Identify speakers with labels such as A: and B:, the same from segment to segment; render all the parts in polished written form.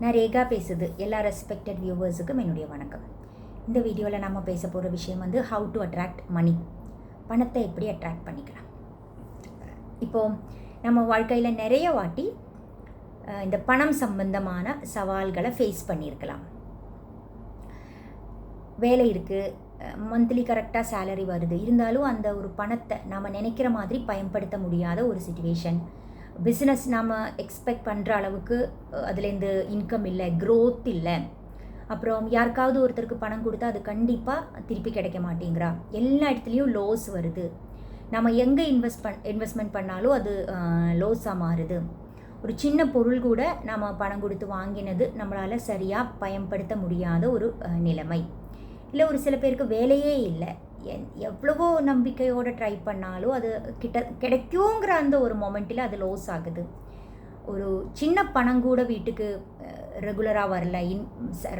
A: நான் ரேகா பேசுது. எல்லா ரெஸ்பெக்டட் வியூவர்ஸுக்கும் என்னுடைய வணக்கம். இந்த வீடியோவில் நம்ம பேச போகிற விஷயம் வந்து ஹவு டு அட்ராக்ட் மணி. பணத்தை எப்படி அட்ராக்ட் பண்ணிக்கலாம். இப்போது நம்ம வாழ்க்கையில் நிறைய வாட்டி இந்த பணம் சம்பந்தமான சவால்களை ஃபேஸ் பண்ணியிருக்கலாம். வேலை இருக்குது, மந்த்லி கரெக்டாக சேலரி வருது, இருந்தாலும் அந்த ஒரு பணத்தை நம்ம நினைக்கிற மாதிரி பயன்படுத்த முடியாத ஒரு சிச்சுவேஷன். பிஸ்னஸ் நாம் எக்ஸ்பெக்ட் பண்ணுற அளவுக்கு அதுலேருந்து இன்கம் இல்லை, க்ரோத் இல்லை. அப்புறம் யாருக்காவது ஒருத்தருக்கு பணம் கொடுத்தா அது கண்டிப்பாக திருப்பி கிடைக்க மாட்டேங்கிறா. எல்லா இடத்துலையும் லோஸ் வருது. நம்ம எங்கே இன்வெஸ்ட்மெண்ட் பண்ணாலும் அது லோஸாக மாறுது. ஒரு சின்ன பொருள் கூட நம்ம பணம் கொடுத்து வாங்கினது நம்மளால் சரியாக பயன்படுத்த முடியாத ஒரு நிலைமை. இல்லை ஒரு சில பேருக்கு வேலையே இல்லை, எவ்வளவோ நம்பிக்கையோடு ட்ரை பண்ணாலும் அது கிடைக்குங்கிற அந்த ஒரு மொமெண்ட்டில் அது லாஸ் ஆகுது. ஒரு சின்ன பணம் கூட வீட்டுக்கு ரெகுலராக வரல,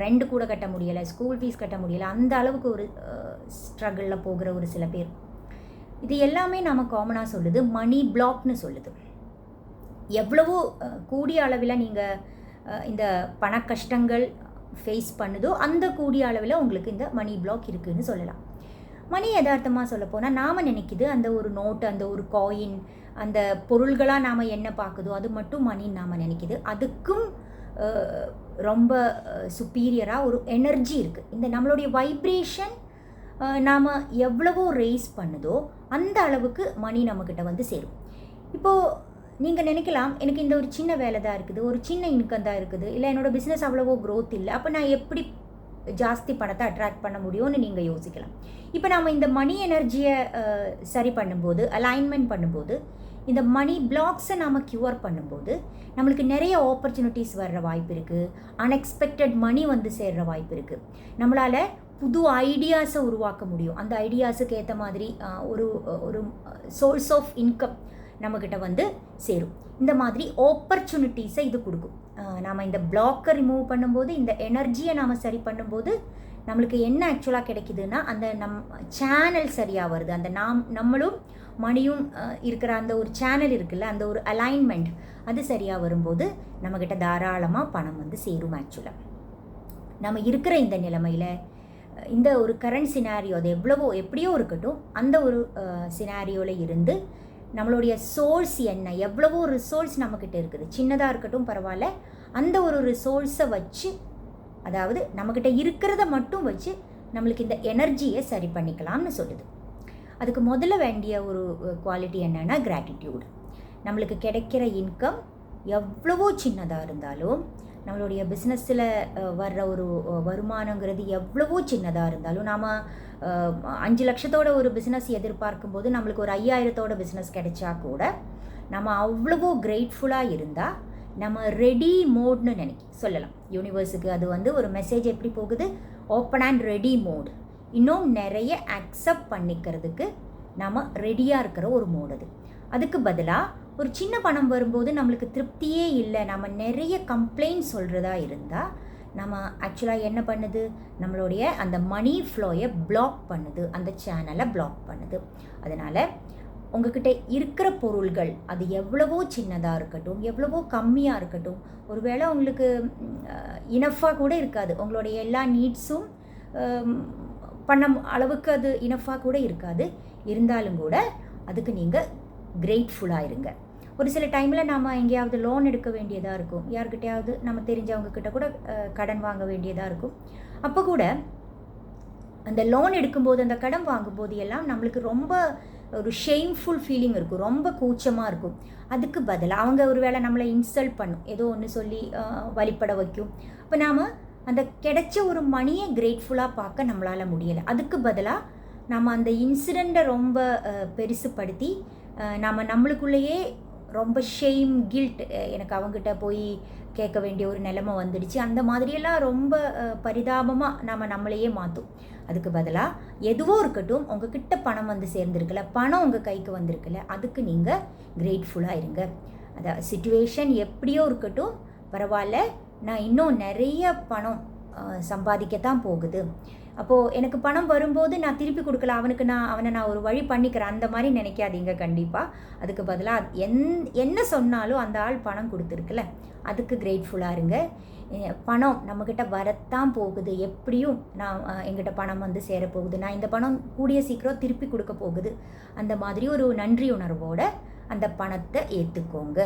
A: ரெண்ட் கூட கட்ட முடியலை, ஸ்கூல் ஃபீஸ் கட்ட முடியலை, அந்த அளவுக்கு ஒரு ஸ்ட்ரகிளில் போகிற ஒரு சில பேர். இது எல்லாமே நம்ம காமனாக சொல்லுது, மணி பிளாக்னு சொல்லுது. எவ்வளவோ கூடிய அளவில் நீங்கள் இந்த பண கஷ்டங்கள் ஃபேஸ் பண்ணுதோ அந்த கூடிய அளவில் உங்களுக்கு இந்த மணி பிளாக் இருக்குதுன்னு சொல்லலாம். மணி யதார்த்தமாக சொல்ல போனால் நாம் நினைக்கிது அந்த ஒரு நோட்டு, அந்த ஒரு காயின், அந்த பொருள்களாக நாம் என்ன பார்க்குதோ அது மட்டும் மணின்னு நாம் நினைக்கிது. அதுக்கும் ரொம்ப சுப்பீரியராக ஒரு எனர்ஜி இருக்குது. இந்த நம்மளுடைய வைப்ரேஷன் நாம் எவ்வளவோ ரேஸ் பண்ணுதோ அந்த அளவுக்கு மணி நம்மக்கிட்ட வந்து சேரும். இப்போது நீங்கள் நினைக்கலாம், எனக்கு இந்த ஒரு சின்ன வேலை தான் இருக்குது, ஒரு சின்ன இன்கம் தான் இருக்குது, இல்லை என்னோடய பிஸ்னஸ் அவ்வளவோ க்ரோத் இல்லை, அப்போ நான் எப்படி ஜாஸ்தி பணத்தை அட்ராக்ட் பண்ண முடியும்னு நீங்கள் யோசிக்கலாம். இப்போ நம்ம இந்த மணி எனர்ஜியை சரி பண்ணும்போது, அலைன்மெண்ட் பண்ணும்போது, இந்த மணி பிளாக்ஸை நாம் க்யூர் பண்ணும்போது நம்மளுக்கு நிறைய ஆப்பர்ச்சுனிட்டிஸ் வர்ற வாய்ப்பு இருக்குது. அன்எக்ஸ்பெக்டட் மணி வந்து சேர்கிற வாய்ப்பு இருக்குது. நம்மளால் புது ஐடியாஸை உருவாக்க முடியும். அந்த ஐடியாஸுக்கு ஏற்ற மாதிரி ஒரு ஒரு சோர்ஸ் ஆஃப் இன்கம் நம்மக்கிட்ட வந்து சேரும். இந்த மாதிரி ஆப்பர்ச்சுனிட்டிஸை இது கொடுக்கும். நாம் இந்த பிளாக்கை ரிமூவ் பண்ணும்போது, இந்த எனர்ஜியை நாம் சரி பண்ணும்போது நம்மளுக்கு என்ன ஆக்சுவலாக கிடைக்குதுன்னா, அந்த சேனல் சரியாக வருது. அந்த நம்மளும் மணியும் இருக்கிற அந்த ஒரு சேனல் இருக்குல்ல, அந்த ஒரு அலைன்மெண்ட் அது சரியாக வரும்போது நம்மக்கிட்ட தாராளமாக பணம் வந்து சேரும். ஆக்சுவலாக நம்ம இருக்கிற இந்த நிலைமையில், இந்த ஒரு கரண்ட் சினாரியோ அது எப்படியோ இருக்கட்டும், அந்த ஒரு சினாரியோவில் இருந்து நம்மளுடைய சோர்ஸ் என்ன, எவ்வளவோ ரிசோர்ஸ் நம்மக்கிட்ட இருக்குது, சின்னதாக இருக்கட்டும் பரவாயில்ல, அந்த ஒரு ரிசோர்ஸை வச்சு, அதாவது நம்மக்கிட்ட இருக்கிறத மட்டும் வச்சு நம்மளுக்கு இந்த எனர்ஜியை சரி பண்ணிக்கலாம்னு சொல்லுது. அதுக்கு முதல்ல வேண்டிய ஒரு குவாலிட்டி என்னென்னா கிராட்டிடியூட். நம்மளுக்கு கிடைக்கிற இன்கம் எவ்வளவோ சின்னதாக இருந்தாலும், நம்மளுடைய பிஸ்னஸில் வர்ற ஒரு வருமானங்கிறது எவ்வளவோ சின்னதாக இருந்தாலும், நாம் 5 லட்சத்தோட ஒரு பிஸ்னஸ் எதிர்பார்க்கும்போது நம்மளுக்கு ஒரு 5000தோட பிஸ்னஸ் கிடைச்சா கூட நம்ம அவ்வளவோ கிரேட்ஃபுல்லாக இருந்தால் நம்ம ரெடி மோட்னு சொல்லலாம். யூனிவர்ஸுக்கு அது வந்து ஒரு மெசேஜ் எப்படி போகுது, ஓப்பன் அண்ட் ரெடி மோட். இன்னும் நிறைய அக்செப்ட் பண்ணிக்கிறதுக்கு நம்ம ரெடியாக இருக்கிற ஒரு மோட் அது. அதுக்கு பதிலாக ஒரு சின்ன பணம் வரும்போது நம்மளுக்கு திருப்தியே இல்லை, நம்ம நிறைய கம்ப்ளைண்ட் சொல்கிறதா இருந்தால் நம்ம ஆக்சுவலாக என்ன பண்ணுது, நம்மளுடைய அந்த மணி ஃப்ளோயை பிளாக் பண்ணுது, அந்த சேனலை பிளாக் பண்ணுது. அதனால் உங்ககிட்ட இருக்கிற பொருள்கள் அது எவ்வளவோ சின்னதாக இருக்கட்டும், எவ்வளவோ கம்மியாக இருக்கட்டும், ஒருவேளை உங்களுக்கு இனஃபாக கூட இருக்காது, உங்களுடைய எல்லா நீட்ஸும் பண்ண அளவுக்கு அது இனஃபாக கூட இருக்காது, இருந்தாலும் கூட அதுக்கு நீங்கள் கிரேட்ஃபுல்லாக இருங்க. ஒரு சில டைமில் நம்ம எங்கேயாவது லோன் எடுக்க வேண்டியதாக இருக்கும், யார்கிட்டையாவது நம்ம தெரிஞ்சவங்கக்கிட்ட கூட கடன் வாங்க வேண்டியதாக இருக்கும். அப்போ கூட அந்த லோன் எடுக்கும்போது, அந்த கடன் வாங்கும்போது எல்லாம் நம்மளுக்கு ரொம்ப ஒரு ஷேம்ஃபுல் ஃபீலிங் இருக்கும், ரொம்ப கூச்சமாக இருக்கும். அதுக்கு பதிலாக அவங்க ஒரு வேளை நம்மளை இன்சல்ட் பண்ணும், ஏதோ ஒன்று சொல்லி வழிபட வைக்கும். அப்போ நாம் அந்த கிடைச்ச ஒரு மணியை கிரேட்ஃபுல்லாக பார்க்க நம்மளால் முடியலை. அதுக்கு பதிலாக நம்ம அந்த இன்சிடெண்ட்டை ரொம்ப பெருசுப்படுத்தி நம்மளுக்குள்ளேயே ரொம்ப ஷெய்ம், கில்ட், எனக்கு அவங்ககிட்ட போய் கேட்க வேண்டிய ஒரு நிலைமை வந்துடுச்சு, அந்த மாதிரியெல்லாம் ரொம்ப பரிதாபமாக நம்மளையே மாற்றும். அதுக்கு பதிலாக எதுவோ இருக்கட்டும், உங்ககிட்ட பணம் வந்து சேர்ந்துருக்குல்ல, பணம் உங்கள் கைக்கு வந்திருக்குல்ல, அதுக்கு நீங்கள் கிரேட்ஃபுல்லாக இருங்க. அந்த சிச்சுவேஷன் எப்படியோ இருக்கட்டும் பரவாயில்ல, நான் இன்னும் நிறைய பணம் சம்பாதிக்கத்தான் போகுது. அப்போது எனக்கு பணம் வரும்போது நான் திருப்பி கொடுக்கல, அவனை நான் ஒரு வழி பண்ணிக்கிறேன் அந்த மாதிரி நினைக்காதீங்க. கண்டிப்பாக அதுக்கு பதிலாக என்ன சொன்னாலும் அந்த ஆள் பணம் கொடுத்துருக்குல்ல, அதுக்கு கிரேட்ஃபுல்லாக இருங்க. பணம் நம்மக்கிட்ட வரத்தான் போகுது, எப்படியும் எங்கிட்ட பணம் வந்து சேரப்போகுது, நான் இந்த பணம் கூடிய சீக்கிரம் திருப்பி கொடுக்க போகுது, அந்த மாதிரி ஒரு நன்றி உணர்வோட அந்த பணத்தை ஏற்றுக்கோங்க.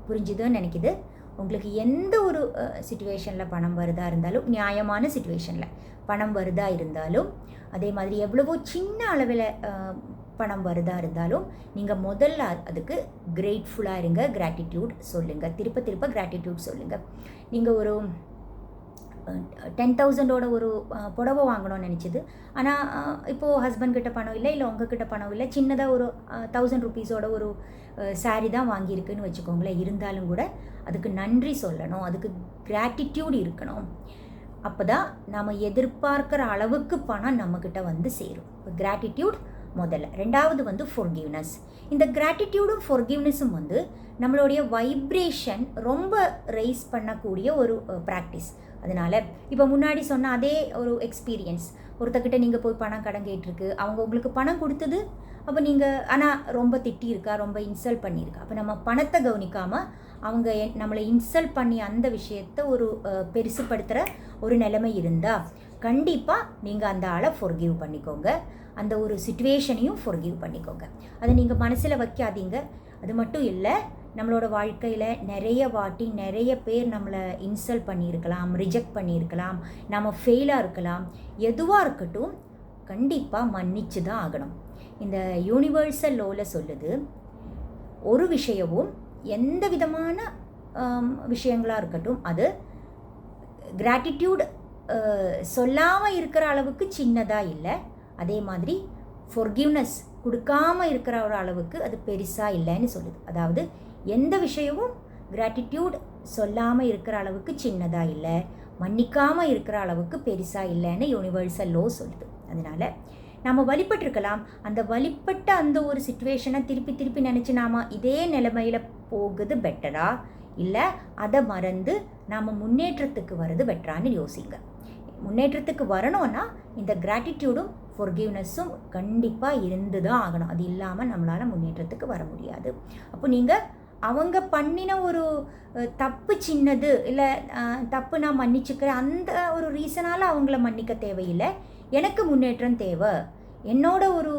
A: புரிஞ்சுதுன்னு நினைக்கிது. உங்களுக்கு எந்த ஒரு சிச்சுவேஷனில் பணம் வருதா இருந்தாலும், நியாயமான சிச்சுவேஷனில் பணம் வருதா இருந்தாலும், அதே மாதிரி எவ்வளவோ சின்ன அளவில் பணம் வருதா இருந்தாலும், நீங்கள் முதல்ல அதுக்கு கிரேட்ஃபுல்லாக இருங்க, கிராட்டிடியூட் சொல்லுங்கள், திருப்ப கிராட்டிடியூட் சொல்லுங்கள். நீங்கள் ஒரு 10,000 ஒரு புடவை வாங்கணும்னு நினச்சிது, ஆனால் இப்போது ஹஸ்பண்ட்கிட்ட பணம் இல்லை, இல்லை உங்ககிட்ட பணம் இல்லை, சின்னதாக ஒரு 1000 ருபீஸோட ஒரு சாரீ தான் வாங்கியிருக்குன்னு வச்சுக்கோங்களேன். இருந்தாலும் கூட அதுக்கு நன்றி சொல்லணும், அதுக்கு கிராட்டிடியூட் இருக்கணும். அப்போ தான் நம்ம எதிர்பார்க்குற அளவுக்கு பணம் நம்மக்கிட்ட வந்து சேரும். கிராட்டிடியூட் முதல்ல. ரெண்டாவது வந்து ஃபொர்கிவ்னஸ். இந்த கிராட்டிடியூடும் ஃபொர்கிவ்னஸும் வந்து நம்மளுடைய வைப்ரேஷன் ரொம்ப ரைஸ் பண்ணக்கூடிய ஒரு ப்ராக்டிஸ். அதனால் இப்போ முன்னாடி சொன்ன அதே ஒரு எக்ஸ்பீரியன்ஸ், ஒருத்தக்கிட்ட நீங்கள் போய் பணம் கடன் கேட்டிருக்கு, அவங்க உங்களுக்கு பணம் கொடுத்தது, அப்போ நீங்கள் ஆனால் ரொம்ப திட்டியிருக்கா, ரொம்ப இன்சல்ட் பண்ணியிருக்கா. அப்போ நம்ம பணத்தை கவனிக்காமல் அவங்க நம்மளை இன்சல்ட் பண்ணி அந்த விஷயத்தை ஒரு பெருசுப்படுத்துகிற ஒரு நிலைமை இருந்தால் கண்டிப்பாக நீங்கள் அந்த ஆளை ஃபொர்கிவ் பண்ணிக்கோங்க, அந்த ஒரு சிச்சுவேஷனையும் ஃபொர்கிவ் பண்ணிக்கோங்க. அதை நீங்கள் மனசில் வைக்காதீங்க. அது மட்டும் இல்லை, நம்மளோட வாழ்க்கையில் நிறைய வாட்டி நிறைய பேர் நம்மளை இன்சல்ட் பண்ணியிருக்கலாம், ரிஜெக்ட் பண்ணியிருக்கலாம், நம்ம ஃபெயிலாக இருக்கலாம், எதுவாக இருக்கட்டும் கண்டிப்பாக மன்னிச்சு தான் ஆகணும். இந்த யூனிவர்சல் லோவில் சொல்லுது, ஒரு விஷயமும் எந்த விதமான விஷயங்களாக இருக்கட்டும் அது கிராட்டிடியூட் சொல்லாமல் இருக்கிற அளவுக்கு சின்னதாக இல்லை, அதே மாதிரி ஃபொர்கிவ்னஸ் கொடுக்காமல் இருக்கிற ஒரு அளவுக்கு அது பெருசாக இல்லைன்னு சொல்லுது. அதாவது எந்த விஷயமும் கிராட்டிடியூட் சொல்லாமல் இருக்கிற அளவுக்கு சின்னதாக இல்லை, மன்னிக்காமல் இருக்கிற அளவுக்கு பெருசாக இல்லைன்னு யூனிவர்சல் லோ சொல்லுது. அதனால் நம்ம வழிபட்டிருக்கலாம், அந்த வழிபட்ட அந்த ஒரு சிச்சுவேஷனை திருப்பி நினச்சி நாம் இதே நிலைமையில் போகுது பெட்டரா, இல்லை அதை மறந்து நாம் முன்னேற்றத்துக்கு வர்றது பெட்டரான்னு யோசிங்க. முன்னேற்றத்துக்கு வரணும்னா இந்த கிராட்டிடியூடும் ஃபொர்கிவ்னஸும் கண்டிப்பாக இருந்து தான் ஆகணும். அது இல்லாமல் நம்மளால் முன்னேற்றத்துக்கு வர முடியாது. அப்போ நீங்கள் அவங்க பண்ணின ஒரு தப்பு சின்னது, இல்லை தப்பு நான் மன்னிச்சுக்கிறேன் அந்த ஒரு ரீசனால் அவங்கள மன்னிக்க தேவையில்லை. எனக்கு முன்னேற்றம் தேவை, என்னோட ஒரு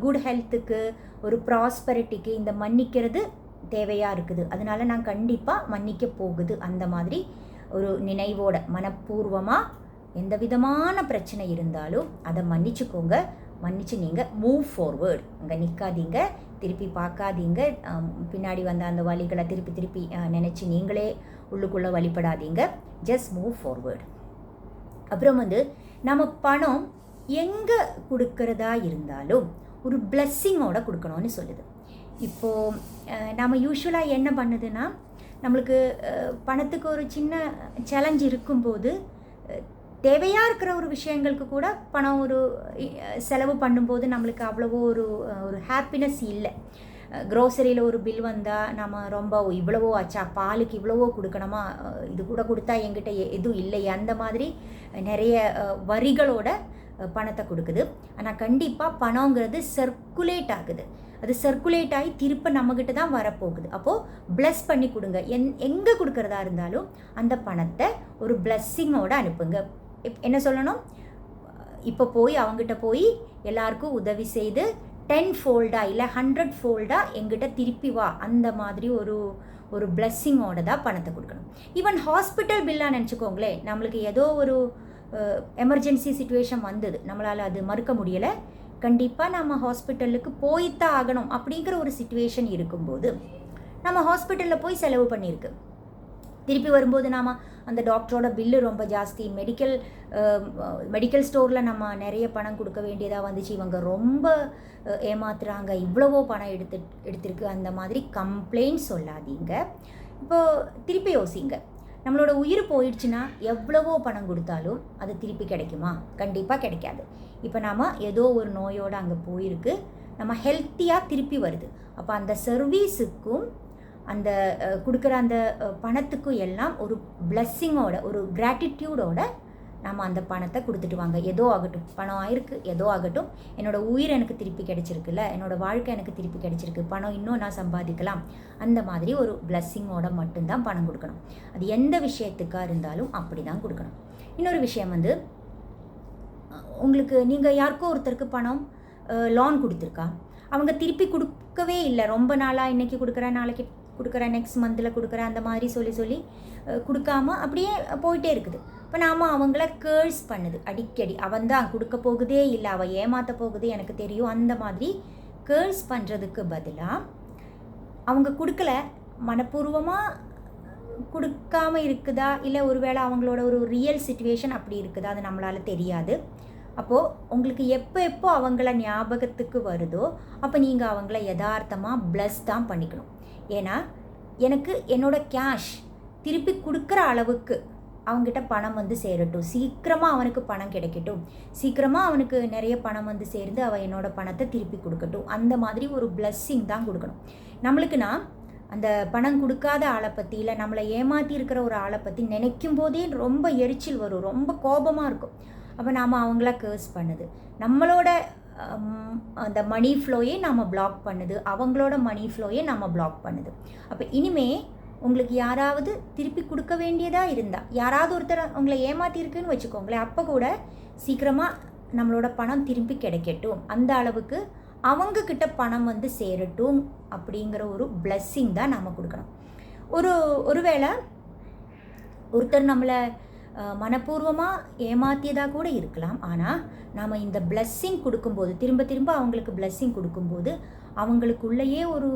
A: குட் ஹெல்த்துக்கு, ஒரு ப்ராஸ்பரிட்டிக்கு இந்த மன்னிக்கிறது தேவையாக இருக்குது, அதனால் நான் கண்டிப்பாக மன்னிக்க போகுது, அந்த மாதிரி ஒரு நினைவோட மனப்பூர்வமாக எந்த விதமான பிரச்சனை இருந்தாலும் அதை மன்னிச்சுக்கோங்க. மன்னிச்சு நீங்கள் மூவ் ஃபார்வேர்டு. அங்கே நிற்காதீங்க, திருப்பி பார்க்காதீங்க, பின்னாடி வந்த அந்த வழிகளை திருப்பி நினச்சி நீங்களே உள்ளுக்குள்ளே வழிபடாதீங்க. Just move forward. அப்புறம் வந்து நம்ம பணம் எங்கே கொடுக்கறதா இருந்தாலும் ஒரு பிளெஸ்ஸிங்கோட கொடுக்கணும்னு சொல்லுது. இப்போது நம்ம யூஸ்வலாக என்ன பண்ணுதுன்னா, நம்மளுக்கு பணத்துக்கு ஒரு சின்ன சேலஞ்ச் இருக்கும்போது தேவையாக இருக்கிற ஒரு விஷயங்களுக்கு கூட பணம் ஒரு செலவு பண்ணும்போது நம்மளுக்கு அவ்வளவோ ஒரு ஹாப்பினஸ் இல்லை. க்ரோசரியில் ஒரு பில் வந்தால் நம்ம ரொம்ப இவ்வளவோ ஆச்சா, பாலுக்கு இவ்வளவோ கொடுக்கணுமா, இது கூட கொடுத்தா என்கிட்ட எதுவும் இல்லையே, அந்த மாதிரி நிறைய வரிகளோட பணத்தை கொடுக்குது. ஆனால் கண்டிப்பாக பணங்கிறது சர்க்குலேட் ஆகுது, அது சர்க்குலேட் ஆகி திருப்ப நம்மக்கிட்ட தான் வரப்போகுது. அப்போது ப்ளஸ் பண்ணி கொடுங்க. எங்கே கொடுக்குறதா இருந்தாலும் அந்த பணத்தை ஒரு பிளஸ்ஸிங்கோட அனுப்புங்க. என்ன சொல்லணும், இப்போ போய் அவங்ககிட்ட போய் எல்லாருக்கும் உதவி செய்து 10 ஃபோல்டாக இல்லை 100 ஃபோல்டாக எங்கிட்ட திருப்பி வா, அந்த மாதிரி ஒரு பிளெஸ்ஸிங்கோட தான் பணத்தை கொடுக்கணும். ஈவன் ஹாஸ்பிட்டல் பில்லாக நினச்சிக்கோங்களேன், நம்மளுக்கு ஏதோ ஒரு எமர்ஜென்சி சிச்சுவேஷன் வந்தது, நம்மளால் அது மறுக்க முடியலை, கண்டிப்பாக நம்ம ஹாஸ்பிட்டலுக்கு போய்த்தான் ஆகணும் அப்படிங்கிற ஒரு சிச்சுவேஷன் இருக்கும்போது நம்ம ஹாஸ்பிட்டலில் போய் செலவு பண்ணியிருக்கு, திருப்பி வரும்போது நாம் அந்த டாக்டரோட பில்லு ரொம்ப ஜாஸ்தி, மெடிக்கல் ஸ்டோரில் நம்ம நிறைய பணம் கொடுக்க வேண்டியதாக வந்துச்சு, இவங்க ரொம்ப ஏமாத்துறாங்க, இவ்வளவோ பணம் எடுத்திருக்கு, அந்த மாதிரி கம்ப்ளைண்ட் சொல்லாதீங்க. இப்போது திருப்பி யோசிங்க, நம்மளோட உயிர் போயிடுச்சுன்னா எவ்வளவோ பணம் கொடுத்தாலும் அது திருப்பி கிடைக்குமா? கண்டிப்பாக கிடைக்காது. இப்போ நாம் ஏதோ ஒரு நோயோடு அங்கே போயிருக்கு, நம்ம ஹெல்த்தியாக திருப்பி வருது, அப்போ அந்த சர்வீஸுக்கும் அந்த கொடுக்குற அந்த பணத்துக்கும் எல்லாம் ஒரு பிளெஸ்ஸிங்கோட ஒரு கிராட்டிடியூடோட நம்ம அந்த பணத்தை கொடுத்துட்டு வாங்க. ஏதோ ஆகட்டும், பணம் ஆயிருக்கு, ஏதோ ஆகட்டும், என்னோடய உயிர் எனக்கு திருப்பி கிடைச்சிருக்குல்ல, என்னோடய வாழ்க்கை எனக்கு திருப்பி கிடைச்சிருக்கு, பணம் இன்னும் நான் சம்பாதிக்கலாம், அந்த மாதிரி ஒரு பிளஸ்ஸிங்கோட மட்டும்தான் பணம் கொடுக்கணும். அது எந்த விஷயத்துக்காக இருந்தாலும் அப்படி தான் கொடுக்கணும். இன்னொரு விஷயம் வந்து, உங்களுக்கு நீங்கள் யாருக்கோ ஒருத்தருக்கு பணம் லோன் கொடுத்துருக்கா, அவங்க திருப்பி கொடுக்கவே இல்லை, ரொம்ப நாளாக இன்றைக்கி கொடுக்குறேன், நாளைக்கு கொடுக்குறேன், நெக்ஸ்ட் மந்தில் கொடுக்குறேன், அந்த மாதிரி சொல்லி கொடுக்காம அப்படியே போயிட்டே இருக்குது. இப்போ நாம் அவங்கள கேர்ஸ் பண்ணுது அடிக்கடி, அவன் தான் கொடுக்க போகுதே இல்லை, அவள் ஏமாற்ற போகுது எனக்கு தெரியும், அந்த மாதிரி கேர்ஸ் பண்ணுறதுக்கு பதிலாக அவங்க கொடுக்கல, மனப்பூர்வமாக கொடுக்காம இருக்குதா, இல்லை ஒருவேளை அவங்களோட ஒரு ரியல் சிச்சுவேஷன் அப்படி இருக்குதா, அது நம்மளால் தெரியாது. அப்போது உங்களுக்கு எப்போ அவங்கள ஞாபகத்துக்கு வருதோ அப்போ நீங்கள் அவங்கள யதார்த்தமாக ப்ளஸ் தான் பண்ணிக்கணும். ஏன்னா எனக்கு என்னோடய கேஷ் திருப்பி கொடுக்குற அளவுக்கு அவங்ககிட்ட பணம் வந்து சேரட்டும், சீக்கிரமாக அவனுக்கு பணம் கிடைக்கட்டும், சீக்கிரமாக அவனுக்கு நிறைய பணம் வந்து சேர்ந்து அவன் என்னோடய பணத்தை திருப்பி கொடுக்கட்டும், அந்த மாதிரி ஒரு பிளஸ்ஸிங் தான் கொடுக்கணும். நம்மளுக்குன்னா அந்த பணம் கொடுக்காத ஆளை பற்றி, இல்லை நம்மளை ஏமாற்றி இருக்கிற ஒரு ஆளை பற்றி நினைக்கும் போதே ரொம்ப எரிச்சல் வரும், ரொம்ப கோபமாக இருக்கும். அப்போ நாம் அவங்கள கேர்ஸ் பண்ணுது, நம்மளோட அந்த மணி ஃப்ளோயே நம்ம பிளாக் பண்ணுது, அவங்களோட மணி ஃப்ளோயே நம்ம பிளாக் பண்ணுது. அப்போ இனிமே உங்களுக்கு யாராவது திருப்பி கொடுக்க வேண்டியதாக இருந்தால், யாராவது ஒருத்தர் உங்களை ஏமாற்றிருக்குன்னு வச்சுக்கோங்களேன், அப்போ கூட சீக்கிரமாக நம்மளோட பணம் திருப்பி கிடைக்கட்டும், அந்த அளவுக்கு அவங்கக்கிட்ட பணம் வந்து சேரட்டும் அப்படிங்கிற ஒரு பிளஸ்ஸிங் தான் நம்ம கொடுக்கணும். ஒருவேளை ஒருத்தர் நம்மளை மனப்பூர்வமாக ஏமாற்றியதாக கூட இருக்கலாம், ஆனால் நாம் இந்த பிளஸ்ஸிங் கொடுக்கும்போது, திரும்ப அவங்களுக்கு பிளஸ்ஸிங் கொடுக்கும்போது அவங்களுக்குள்ளேயே ஒரு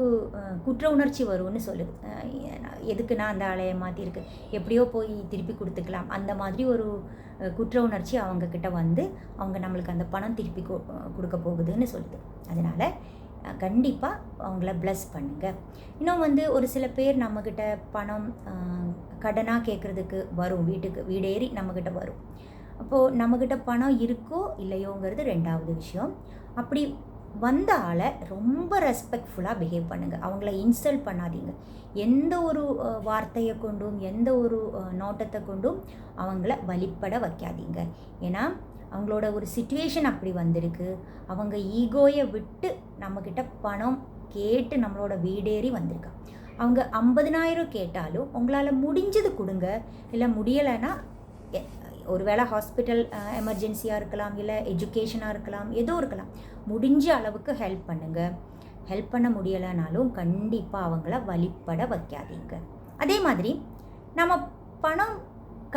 A: குற்ற உணர்ச்சி வரும்னு சொல்லுது. எதுக்கு நான் அந்த ஆளை ஏமாற்றிருக்கு, எப்படியோ போய் திருப்பி கொடுத்துக்கலாம், அந்த மாதிரி ஒரு குற்ற உணர்ச்சி அவங்கக்கிட்ட வந்து அவங்க நம்மளுக்கு அந்த பணம் திருப்பி கொடுக்க போகுதுன்னு சொல்லுது. அதனால் கண்டிப்பாக அவங்கள ப்ளஸ் பண்ணுங்கள். இன்னும் வந்து ஒரு சில பேர் நம்மக்கிட்ட பணம் கடனாக கேட்குறதுக்கு வரும், வீடேறி நம்மக்கிட்ட வரும். அப்போது நம்மக்கிட்ட பணம் இருக்கோ இல்லையோங்கிறது ரெண்டாவது விஷயம். அப்படி வந்த ஆளை ரொம்ப ரெஸ்பெக்ட்ஃபுல்லாக பிஹேவ் பண்ணுங்கள், அவங்கள இன்சல்ட் பண்ணாதீங்க. எந்த ஒரு வார்த்தையை கொண்டும் எந்த ஒரு நோட்டத்தை கொண்டும் அவங்கள வழிபட வைக்காதீங்க. ஏன்னா அவங்களோட ஒரு சிச்சுவேஷன் அப்படி வந்திருக்கு, அவங்க ஈகோயை விட்டு நம்மக்கிட்ட பணம் கேட்டு நம்மளோட வீடேறி வந்திருக்காங்க. அவங்க 50,000 கேட்டாலும் உங்களால் முடிஞ்சது கொடுங்க, இல்லை முடியலைன்னா ஒருவேளை ஹாஸ்பிட்டல் எமர்ஜென்சியாக இருக்கலாம், இல்லை எஜுகேஷனாக இருக்கலாம், ஏதோ இருக்கலாம், முடிஞ்ச அளவுக்கு ஹெல்ப் பண்ணுங்கள். ஹெல்ப் பண்ண முடியலைனாலும் கண்டிப்பாக அவங்கள வழிபட வைக்காதீங்க. அதே மாதிரி நம்ம பணம்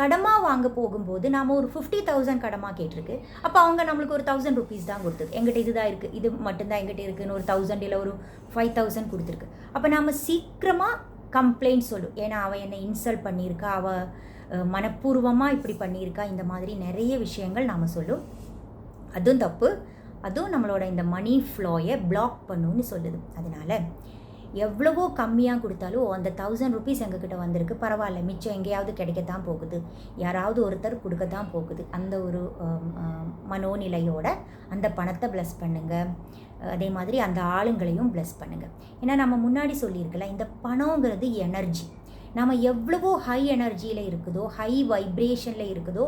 A: கடமாக வாங்க போகும்போது நாம் ஒரு 50,000 கடமாக கேட்டிருக்கு, அப்போ அவங்க நம்மளுக்கு ஒரு 1,000 rupees தான் கொடுத்தது, எங்கிட்ட இதுதான் இருக்குது, இது மட்டும்தான் எங்கிட்ட இருக்குதுன்னு ஒரு 1,000 இல்லை ஒரு 5,000 கொடுத்துருக்கு. அப்போ நாம் சீக்கிரமாக கம்ப்ளைண்ட் சொல்லும், ஏன்னா அவள் என்னை இன்சல்ட் பண்ணியிருக்கா, அவள் மனப்பூர்வமாக இப்படி பண்ணியிருக்கா, இந்த மாதிரி நிறைய விஷயங்கள் நாம் சொல்லும். அதுவும் தப்பு, அதுவும் நம்மளோட இந்த மணி ஃப்ளோயை பிளாக் பண்ணுன்னு சொல்லுது. அதனால் எவ்வளவோ கம்மியாக கொடுத்தாலும் அந்த 1,000 rupees எங்ககிட்ட வந்திருக்கு, பரவாயில்ல, மிச்சம் எங்கேயாவது கிடைக்கத்தான் போகுது, யாராவது ஒருத்தர் கொடுக்கத்தான் போகுது, அந்த ஒரு மனோநிலையோட அந்த பணத்தை ப்ளஸ் பண்ணுங்கள். அதே மாதிரி அந்த ஆளுங்களையும் ப்ளஸ் பண்ணுங்கள். ஏன்னா நம்ம முன்னாடி சொல்லியிருக்கல, இந்த பணங்கிறது எனர்ஜி. நம்ம எவ்வளவோ ஹை எனர்ஜியில் இருக்குதோ, ஹை வைப்ரேஷனில் இருக்குதோ,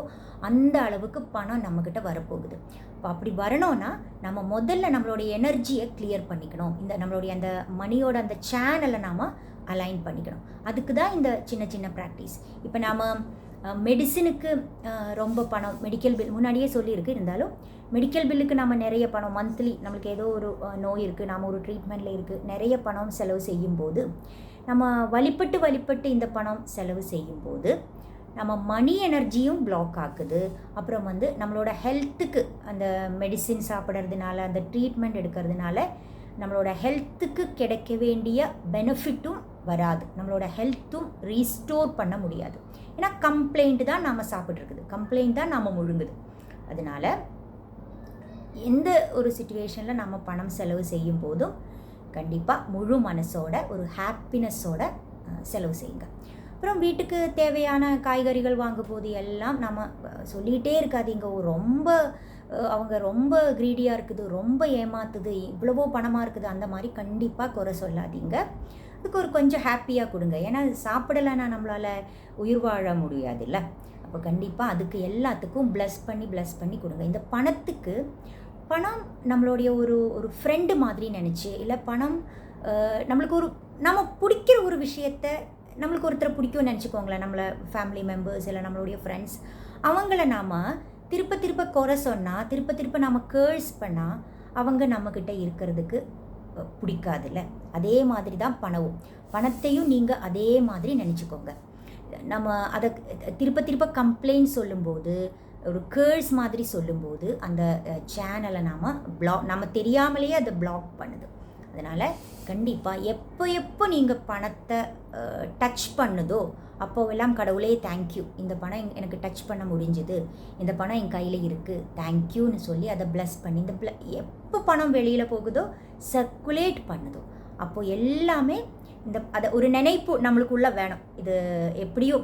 A: அந்த அளவுக்கு பணம் நம்மக்கிட்ட வரப்போகுது. இப்போ அப்படி வரணும்னா நம்ம முதல்ல நம்மளுடைய எனர்ஜியை கிளியர் பண்ணிக்கணும், இந்த நம்மளுடைய அந்த மணியோட அந்த சேனலை நாம் அலைன் பண்ணிக்கணும். அதுக்கு தான் இந்த சின்ன சின்ன ப்ராக்டிஸ். இப்போ நாம் மெடிசினுக்கு ரொம்ப பணம், மெடிக்கல் பில் முன்னாடியே சொல்லியிருக்கு, இருந்தாலும் மெடிக்கல் பில்லுக்கு நம்ம நிறைய பணம், மந்த்லி நம்மளுக்கு ஏதோ ஒரு நோய் இருக்குது, நாம் ஒரு ட்ரீட்மெண்ட்டில் இருக்குது, நிறைய பணம் செலவு செய்யும்போது, நம்ம வழிபட்டு இந்த பணம் செலவு செய்யும்போது நம்ம மணி எனர்ஜியும் பிளாக் ஆகுது. அப்புறம் வந்து நம்மளோட ஹெல்த்துக்கு அந்த மெடிசின் சாப்பிட்றதுனால, அந்த ட்ரீட்மெண்ட் எடுக்கிறதுனால நம்மளோட ஹெல்த்துக்கு கிடைக்க வேண்டிய பெனிஃபிட்டும் வராது, நம்மளோட ஹெல்த்தும் ரீஸ்டோர் பண்ண முடியாது. ஏன்னா கம்ப்ளைண்ட் தான் நாம் சாப்பிட்ருக்குது, கம்ப்ளைண்ட் தான் நாம் முழுங்குது. அதனால் எந்த ஒரு சிச்சுவேஷனில் நம்ம பணம் செலவு செய்யும் போதும் கண்டிப்பாக முழு மனசோட ஒரு ஹாப்பினஸோட செலவு செய்யுங்க. அப்புறம் வீட்டுக்கு தேவையான காய்கறிகள் வாங்கும் போது எல்லாம் நம்ம சொல்லிகிட்டே இருக்காதீங்க, அவங்க ரொம்ப க்ரீடியாக இருக்குது, ரொம்ப ஏமாத்துது, இவ்வளவோ பணமாக இருக்குது, அந்த மாதிரி கண்டிப்பாக குறை சொல்லாதீங்க. அதுக்கு ஒரு கொஞ்சம் ஹாப்பியாக கொடுங்க. ஏன்னா சாப்பிடலைன்னா நம்மளால் உயிர் வாழ முடியாது இல்லை. அப்போ அப்போ கண்டிப்பாக அதுக்கு எல்லாத்துக்கும் ப்ளஸ் பண்ணி கொடுங்க. இந்த பணம் நம்மளுடைய ஒரு ஃப்ரெண்டு மாதிரி நினச்சி, இல்லை பணம் நம்மளுக்கு நம்ம பிடிக்கிற ஒரு விஷயத்த, நம்மளுக்கு ஒருத்தரை பிடிக்கும்னு நினச்சிக்கோங்களேன், நம்மளை ஃபேமிலி மெம்பர்ஸ் இல்லை நம்மளுடைய ஃப்ரெண்ட்ஸ், அவங்கள நாம் திருப்ப குறை சொன்னால், திருப்ப நாம் கேர்ஸ் பண்ணால் அவங்க நம்மக்கிட்ட இருக்கிறதுக்கு பிடிக்காதுல்ல. அதே மாதிரி தான் பணத்தையும் நீங்கள் அதே மாதிரி நினச்சிக்கோங்க. நம்ம அதை திருப்ப கம்ப்ளைண்ட் சொல்லும்போது, ஒரு கேர்ஸ் மாதிரி சொல்லும்போது அந்த சேனலை நம்ம தெரியாமலேயே அதை பிளாக் பண்ணுது. அதனால் கண்டிப்பாக எப்போ நீங்கள் பணத்தை டச் பண்ணுதோ அப்போவெல்லாம் கடவுளே தேங்க்யூ, இந்த பணம் எனக்கு டச் பண்ண முடிஞ்சுது, இந்த பணம் என் கையில் இருக்குது, தேங்க்யூன்னு சொல்லி அதை ப்ளஸ் பண்ணி, எப்போ பணம் வெளியில் போகுதோ சர்க்குலேட் பண்ணுதோ அப்போது எல்லாமே அதை ஒரு நினைப்பு நம்மளுக்குள்ளே வேணும். இது எப்படியும்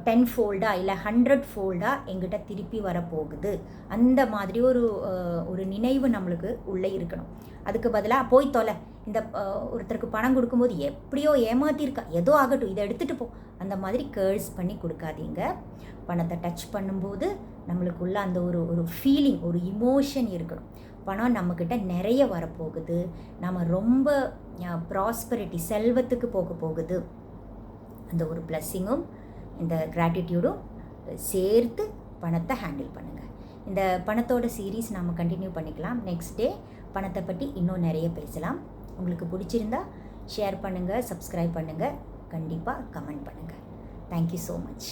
A: 10 ஃபோல்டாக இல்லை 100 ஃபோல்டாக எங்கிட்ட திருப்பி வரப்போகுது, அந்த மாதிரி ஒரு நினைவு நம்மளுக்கு உள்ளே இருக்கணும். அதுக்கு பதிலாக போய் தொலை, இந்த ஒருத்தருக்கு பணம் கொடுக்கும்போது எப்படியோ ஏமாற்றிருக்கா, ஏதோ ஆகட்டும், இதை எடுத்துகிட்டு போ, அந்த மாதிரி கேர்ஸ் பண்ணி கொடுக்காதீங்க. பணத்தை டச் பண்ணும்போது நம்மளுக்குள்ள அந்த ஒரு ஃபீலிங், ஒரு இமோஷன் இருக்கணும். பணம் நம்மக்கிட்ட நிறைய வரப்போகுது, நம்ம ரொம்ப ப்ராஸ்பரிட்டி, செல்வத்துக்கு போகுது, அந்த ஒரு பிளஸ்ஸிங்கும் இந்த கிராட்டிடியூடும் சேர்த்து பணத்தை ஹேண்டில் பண்ணுங்கள். இந்த பணத்தோட சீரீஸ் நம்ம கண்டினியூ பண்ணிக்கலாம். நெக்ஸ்ட் டே பணத்தை பற்றி இன்னும் நிறைய பேசலாம். உங்களுக்கு பிடிச்சிருந்தா ஷேர் பண்ணுங்கள், சப்ஸ்கிரைப் பண்ணுங்கள், கண்டிப்பாக கமெண்ட் பண்ணுங்கள். Thank you so much.